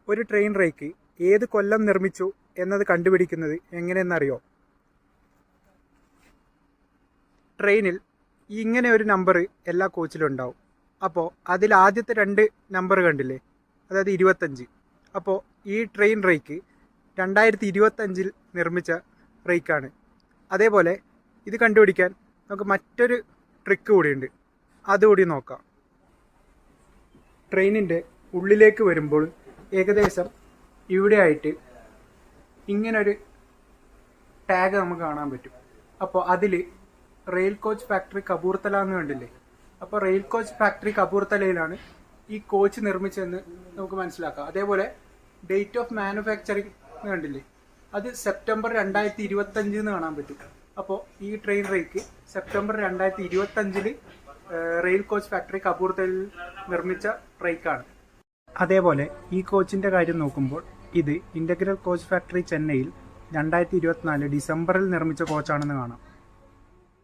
ഒരു train rake ഏത് കൊല്ലം നിർമ്മിച്ചു എന്നത് കണ്ടുപിടിക്കുന്നത് എങ്ങനെയെന്നറിയോ? ട്രെയിനിൽ ഇങ്ങനെ ഒരു നമ്പർ എല്ലാ കോച്ചിലും ഉണ്ടാവും. അപ്പോൾ അതിൽ ആദ്യത്തെ 2 നമ്പർ കണ്ടില്ലേ, അതായത് 25. അപ്പോൾ ഈ ട്രെയിൻ റേക്ക് 2025 നിർമ്മിച്ച റേക്കാണ്. അതേപോലെ ഇത് കണ്ടുപിടിക്കാൻ നമുക്ക് മറ്റൊരു ട്രിക്ക് കൂടിയുണ്ട്, അതുകൂടി നോക്കാം. ട്രെയിനിൻ്റെ ഉള്ളിലേക്ക് വരുമ്പോൾ ഏകദേശം ഇവിടെ ആയിട്ട് ഇങ്ങനൊരു ടാഗ് നമുക്ക് കാണാൻ പറ്റും. അപ്പോൾ അതിൽ റെയിൽ കോച്ച് ഫാക്ടറി കപൂർത്തല എന്ന് കണ്ടില്ലേ, അപ്പോൾ റെയിൽ കോച്ച് ഫാക്ടറി കപൂർത്തലയിലാണ് ഈ കോച്ച് നിർമ്മിച്ചതെന്ന് നമുക്ക് മനസ്സിലാക്കാം. അതേപോലെ ഡേറ്റ് ഓഫ് മാനുഫാക്ചറിങ് എന്ന് കണ്ടില്ലേ, അത് സെപ്റ്റംബർ 2025 എന്ന് കാണാൻ പറ്റും. അപ്പോൾ ഈ train rake September 2025 rail coach factory കപൂർത്തലയിൽ നിർമ്മിച്ച റേക്കാണ്. അതേപോലെ ഈ കോച്ചിൻ്റെ കാര്യം നോക്കുമ്പോൾ ഇത് ഇൻ്റഗ്രൽ കോച്ച് ഫാക്ടറി ചെന്നൈയിൽ 2024 ഡിസംബറിൽ നിർമ്മിച്ച കോച്ചാണെന്ന് കാണാം.